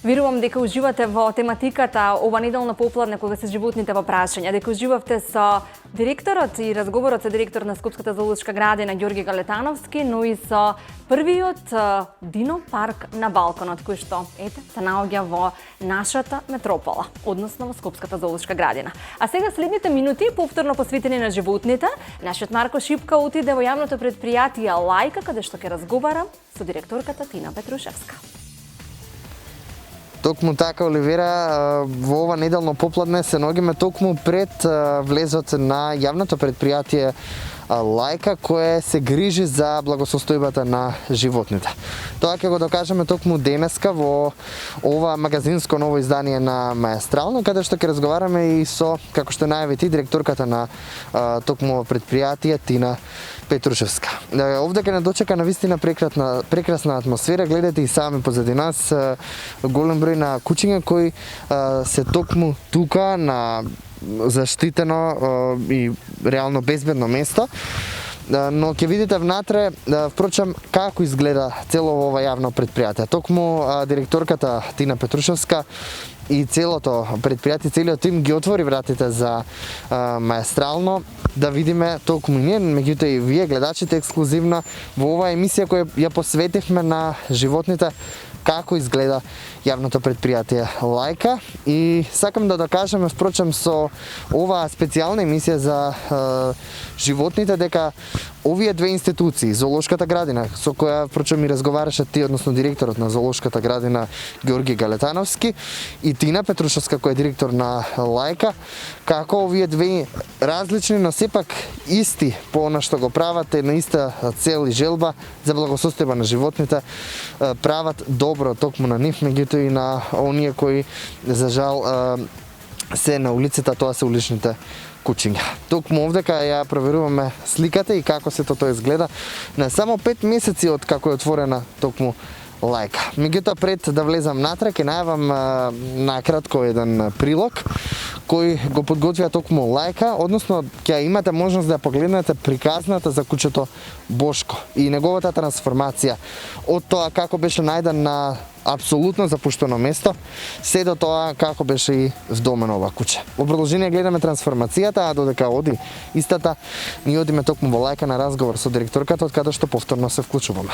Верувам дека уживате во тематиката ова неделно попладне кога се животните во прашање, дека уживавте со директорот и разговорот со директор на Скопската зоолошка градина Ѓорги Галетановски, но и со првиот динопарк на балконот, кој што се наоѓа во нашата метропола, односно во Скопската зоолошка градина. А сега следните минути повторно посветени на животните, нашиот Марко Шипка отиде во јавното предпријатие Лајка, каде што ќе разговара со директорката Тина Петрушевска. Токму така, Оливера, во ова неделно попладне се наоѓаме токму пред влезот на јавното предпријатие Лајка, кое се грижи за благосостојбата на животните. Тоа ќе го докажеме токму денеска во ова магазинско ново издание на Маестрално, каде што ќе разговараме и со, како што најави ти, директорката на токму предпријатие Тина Петрушевска. Овде ќе не дочека на вистина прекрасна атмосфера. Гледате и сами позади нас голем број на кучиња кои се токму тука на заштитено и реално безбедно место. Но ќе видите внатре, впрочем, како изгледа цело ова јавно предпријатие. Токму директорката Тина Петрушевска и целото предпријатие, целиот тим ги отвори вратите за Маестрално, да видиме токму ние, меѓутоа и вие гледачите ексклузивно во оваа емисија која ја посветивме на животните, како изгледа јавното предпријатие Лајка. И сакам да докажеме, впрочем, со оваа специјална емисија за животните, дека овие две институции, Зоолошката градина, со која, впрочем, и разговараше ти, односно директорот на Зоолошката градина Ѓорги Галетановски, и Тина Петрушевска, која е директор на Лајка, како овие две различни, но сепак исти по она што го прават, на иста цел и желба за благосостојба на животните, прават добро токму на нив, меѓутоа и на оние кои, за жал, се на улицата, тоа се уличните кучиња. Токму овдека ја проверуваме сликата и како се тоа изгледа на само 5 месеци од како е отворена токму Лајка. Меѓутоа, пред да влезам натре, ќе најавам накратко еден прилог кој го подготвија токму Лајка, односно ќе имате можност да погледнете приказната за кучето Бошко и неговата трансформација од тоа како беше најден на апсолутно запуштено место, се до тоа како беше и вдомен ова куче. Во продолжение гледаме трансформацијата, а додека оди истата, ние одиме токму во Лајка на разговор со директорката, од каде што повторно се вклучуваме.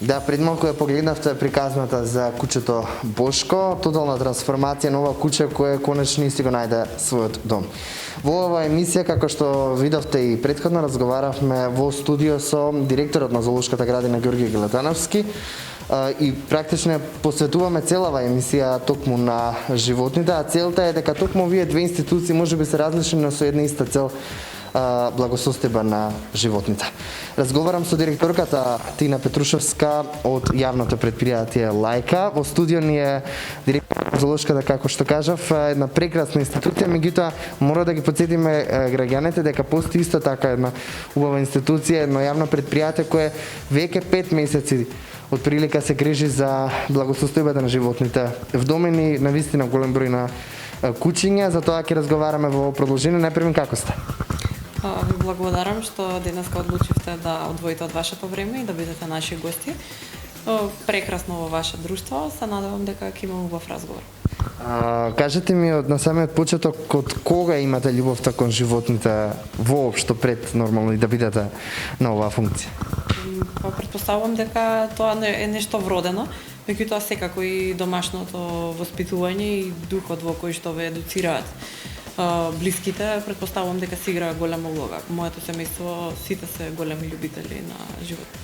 Да, пред малку ја погледнавте приказната за кучето Бошко, тотална трансформација на ова куче кое конечно исти го најде својот дом. Во ова емисија, како што видовте и претходно, разговаравме во студио со директорот на Зоолошката градина Ѓорги Галетановски и практично посветуваме целава емисија токму на животните, а целта е дека токму овие две институции можеби се различни, но со една иста цел благосостојба на животните. Разговарам со директорката Тина Петрушевска од јавното предпријатие Лајка. Во студио ни е директор на Зоолошката, како што кажав, една прекрасна институција, меѓутоа мора да ги потсетиме граѓаните дека постои исто така една убава институција, едно јавно предпријатие кое веќе 5 месеци од прилика се грижи за благосостојбата на животните. Вдомени навистина голем број на кучиња, за тоа ќе разговараме во продолжение. Најпрво, како сте? Ви благодарам што денеска одлучивте да одвоите од вашето време и да бидете наши гости. Прекрасно во ваше друштво, се надевам дека ќе имаме убав разговор. Кажете ми од на самиот почеток, од кога имате љубовта кон животните воопшто пред нормално и да бидете на оваа функција? Претпоставувам дека тоа е нешто вродено, меѓутоа секако и домашното воспитување и духот во кој што ве едуцираат блиските, претпоставувам дека си играа голема улога. Моето семејство сите се големи љубители на животни.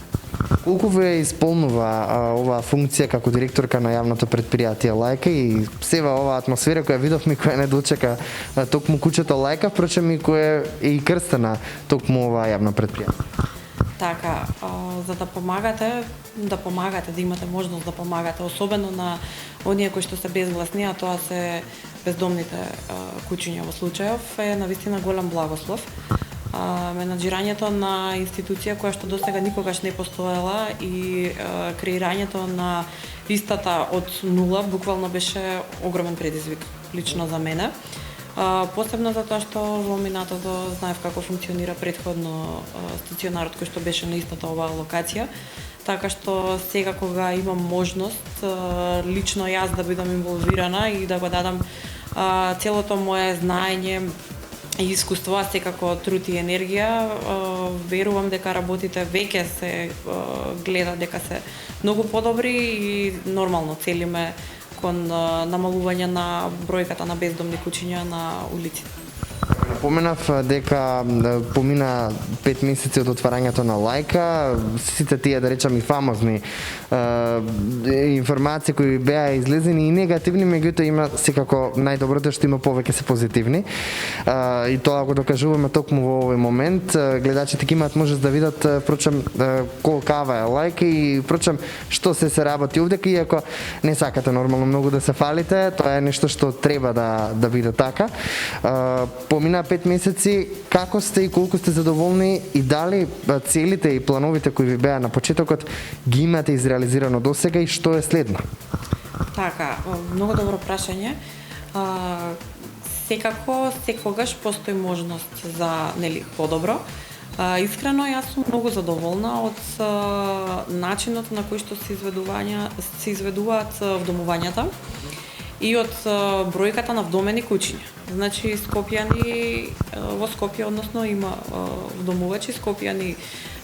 Колку ве исполнува оваа функција како директорка на јавното предпријатие Лајка и сева оваа атмосфера која видовме, која не дочека токму куќето Лајка, впрочем и која е и крстена токму оваа јавно предпријатие? Така, за да помагате, да имате можност да помагате, особено на оние кои што се безгласни, а тоа се бездомните кучиња во случајов, е навистина голем благослов. Менаџирањето на институција која што досега никогаш не постоела и креирањето на истата од нула буквално беше огромен предизвик лично за мене. Посебно затоа што во минатото знаев како функционира претходно стационарот кој што беше на истата оваа локација, така што сега кога имам можност лично јас да бидам инволвирана и да го дадам целото мое знаење и искуство, а секако труд и енергија, верувам дека работите веќе се гледа дека се многу подобри и нормално целиме кон намалување на бројката на бездомни кучиња на улиците. Напоменав дека помина 5 месеци од отварањето на Лајка, сите тие, да речам, и фамозни информации кои беа излезени и негативни, меѓутоа има секако најдоброто што има повеќе се позитивни. И тоа го докажуваме токму во овој момент. Гледачите ќе имаат можност да видат, впрочем, колкава е Лајка и впрочем што се работи овдека, иако не сакате нормално многу да се фалите, тоа е нешто што треба да биде така. Помина 5 месеци, како сте и колку сте задоволни и дали целите и плановите кои ви беа на почетокот ги имате изреализирано досега и што е следно? Така, многу добро прашање. Секако, секогаш постои можност за подобро. Искрено, јас сум многу задоволна од начинот на кој што се изведуваат вдомувањата и од бројката на вдомени кучиња. Значи, во Скопје, односно, има вдомувачи, Скопјани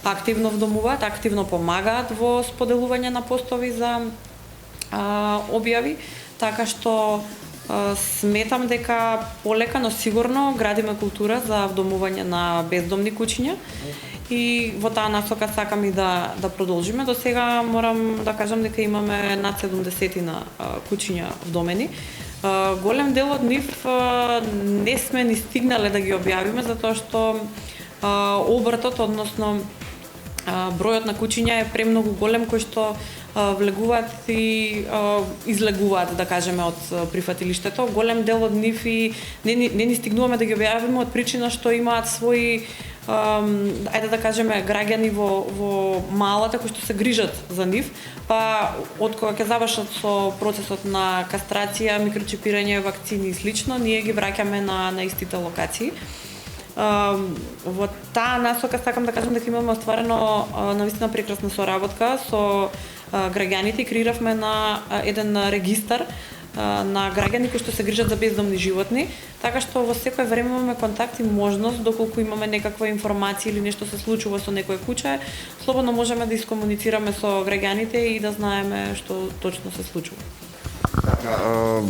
активно вдомуваат, активно помагаат во споделување на постови за објави, така што сметам дека полека, но сигурно градиме култура за вдомување на бездомни кучиња и во таа насока сакам и да продолжиме. До сега морам да кажам дека имаме над 70 кучиња вдомени. Голем дел од нив не сме ни стигнале да ги објавиме затоа што обртот, односно бројот на кучиња е премногу голем кој што влегуваат и излегуваат, да кажеме, од прифатилиштето. Голем дел од нив и не ни стигнуваме да ги објавиме од причина што имаат своји ајде да кажеме граѓани во малата кои што се грижат за нив, па од кога ќе завршат со процесот на кастрација, микрочипирање, вакцини и слично, ние ги враќаме на истите локации. Во таа насока сакам да кажам дека имаме остварено навистина прекрасна соработка со граѓаните и креиравме на еден регистар на граѓани кои што се грижат за бездомни животни, така што во секој време имаме контакт и можност, доколку имаме некаква информација или нешто се случува со некој куче, слободно можеме да искомуницираме со граѓаните и да знаеме што точно се случува.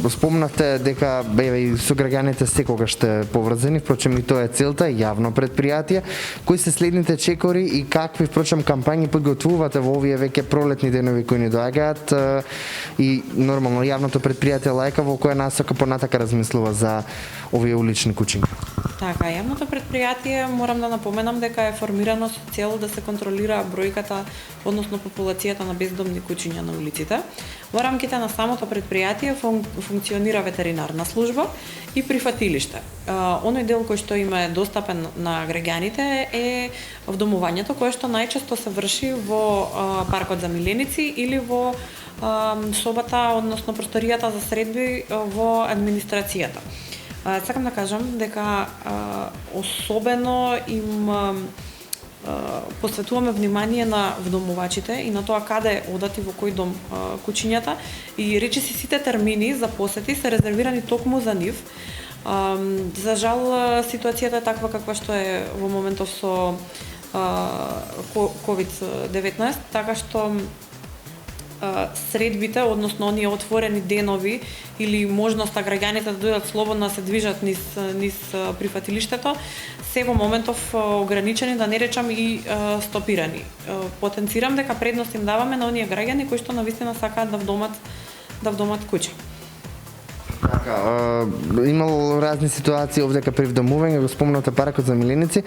Спомнавте дека и со граѓаните секогаш сте поврзани, впрочем и тоа е целта, јавно предпријатие. Кои се следните чекори и какви впрочем кампањи подготвувате во овие веќе пролетни денови кои ни доаѓаат и нормално јавното предпријатие Лајка во која насока понатака размислува за овие улични кучиња? Така, јавното предпријатие морам да напоменам дека е формирано со цел да се контролира бројката, односно популацијата на бездомни кучиња на улиците. Во рамките на самото предпријатие функционира ветеринарна служба и прифатилиште. Оној дел кој што им е достапен на граѓаните е вдомувањето, кое што најчесто се врши во паркот за миленици или во собата, односно просторијата за средби во администрацијата. Сакам да кажам дека особено им посветуваме внимание на вдомувачите и на тоа каде одат и во кој дом кучињата, и речиси сите термини за посети се резервирани токму за нив. За жал ситуацијата е таква каква што е во моментов со COVID-19, така што средбите, односно оние отворени денови или можноста граѓаните да дојдат слободно да се движат низ прифатилиштето, се во моментов ограничени, да не речам и стопирани. Потенцирам дека предност им даваме на оние граѓани кои што навистина сакаат да вдомат куќа. Така, имало разни ситуации овдека при вдомување, го спомнате паркот за миленици.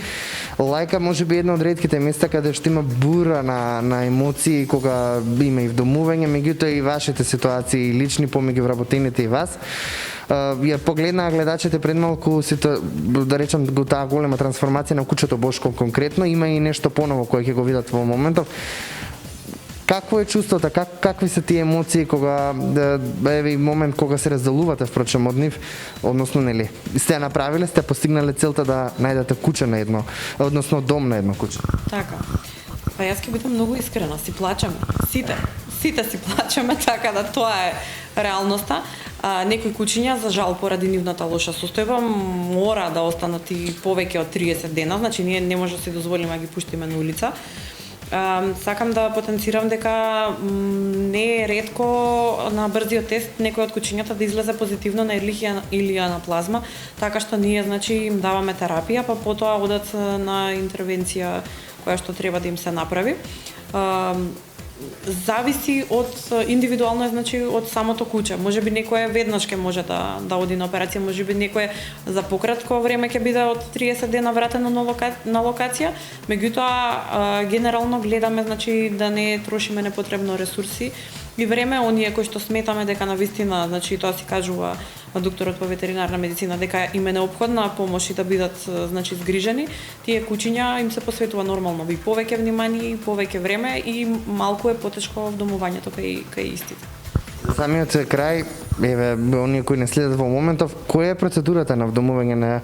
Лајка може би една од ретките места каде што има бура на емоции кога има и вдомување, меѓутоа и вашите ситуации лични помеѓу вработените и вас. Ја погледнаа гледачите пред малку, да речам, го таа голема трансформација на куќето Бошко конкретно, има и нешто поново кое ќе го видат во моментов. Какво е чувството, какви се тие емоции кога еве и момент кога се разделувате впрочем од нив, односно нели сте ја направиле, сте постигнале целта да најдете куќа на едно, односно дом на едно куќа. Така. Па јас ќе бидам многу искрена, си плачеме. Сите си плачеме, така да тоа е реалноста. Некои кучиња, за жал, поради нивната лоша состојба, мора да останат и повеќе од 30 дена, значи ние не може да си дозволиме да ги пуштиме на улица. Сакам да потенцирам дека не е ретко на брзиот тест некој од кучињата да излезе позитивно на ерлихија или анаплазма, така што ние значи им даваме терапија, па потоа одат на интервенција која што треба да им се направи. Зависи од индивидуално, значи од самото куќе. Можеби некој веднаш ќе може да оди на операција, можеби некој за пократко време ќе биде од 30 дена вратено на локација. Меѓутоа генерално гледаме значи да не трошиме непотребно ресурси и време. Оние кои што сметаме дека навистина, значи тоа си кажува докторот по ветеринарна медицина, дека им е неопходна помош и да бидат значи згрижени, тие кучиња им се посветува нормално и повеќе внимание и повеќе време и малку е потешко вдомувањето кај истите. За самиот крај, еве, оние кои не следат во моментов, која е процедурата на вдомување на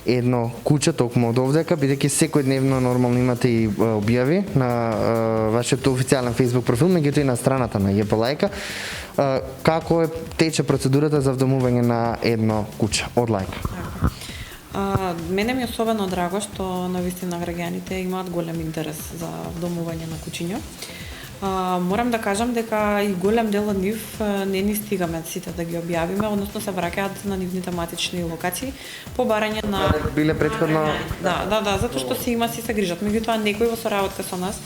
едно куќе токму од овдека, бидејќи секојдневно нормално имате и објави на вашиот официјален Facebook профил, меѓутоа и на страната на ЈП Лајка. Како тече процедурата за вдомување на едно куќе од Лајка? Мене ми е особено драго што навистина граѓаните имаат голем интерес за вдомување на кучиња. Морам да кажам дека и голем дел од нив не ни стигаме сите да ги објавиме, односно се враќаат на нивните матични локации по барање на биле претходно. Да, затоа што си има си се грижат. Меѓутоа некои во соработка со нас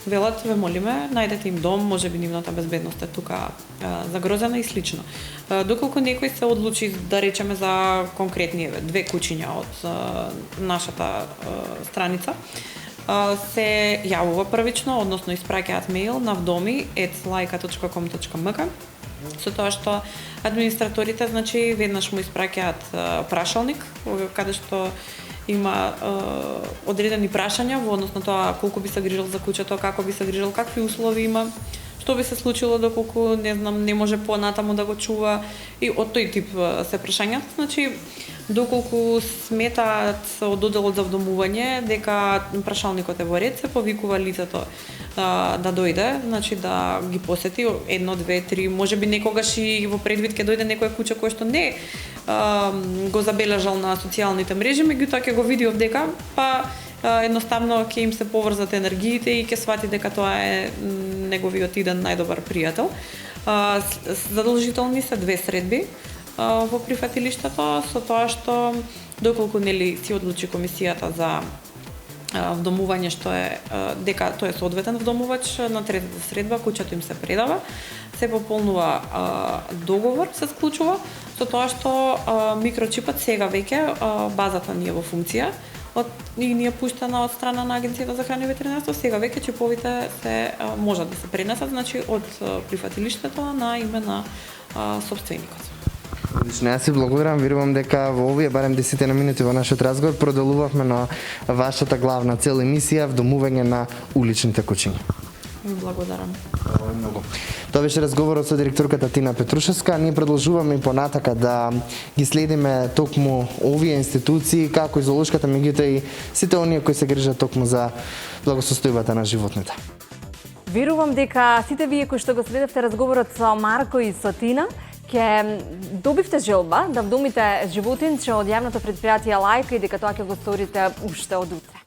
велат, ве молиме, најдете им дом, можеби нивната безбедност е тука загрозена и слично. Доколку некој се одлучи, да речеме за конкретни две кучиња од нашата страница, се јавува првично, односно испраќаат мејл на vdomi@laika.com.mk со тоа што администраторите значи веднаш му испраќаат прашалник каде што има одредени прашања во однос на тоа колку би се грижил за куќето, како би се грижил, какви услови има, што би се случило доколку не може понатаму да го чува и од тој тип се прашањата. Значи доколку сметаат од одделот за вдомување дека прашалникот е во ред, се повикува лицето да дојде, значи да ги посети 1, 2, 3, можеби некогаш и во предвид ќе дојде некој куќе кој што не го забележал на социјалните мрежи, меѓутоа ќе го види овдека, па едноставно ќе им се поврзат енергиите и ќе свати дека тоа е неговиот иден најдобар пријател. Задолжителни се 2 средби во прифатилиштето, со тоа што доколку нели си одлучи комисијата за вдомување што е дека тој е соодветен вдомувач, на третата средба куќето им се предава, се пополнува договор, се склучува, со тоа што микрочипот сега веќе базата ни е во функција, и ни е пуштена од страна на Агенцијата за храна и ветеринарство, сега веќе чиповите можат да се пренесат, значи од прифатилиштето на име на сопственикот. Одлично, јас ви благодарам, верувам дека во овие барем 10 минути во нашиот разговор продолувавме на вашата главна цел и мисија, вдомување на уличните кучиња. Ви благодарам. Многу. Тоа беше разговорот со директорката Тина Петрушевска. Ние продолжуваме и понатака да ги следиме токму овие институции, како и зоолошката, меѓутоа и сите оние кои се грижат токму за благосостојбата на животните. Верувам дека сите вие кои што го следевте разговорот со Марко и со Тина, ќе добивте желба да вдомите животинче од јавното предпријатие Лајка и дека тоа ќе го сторите уште од утре.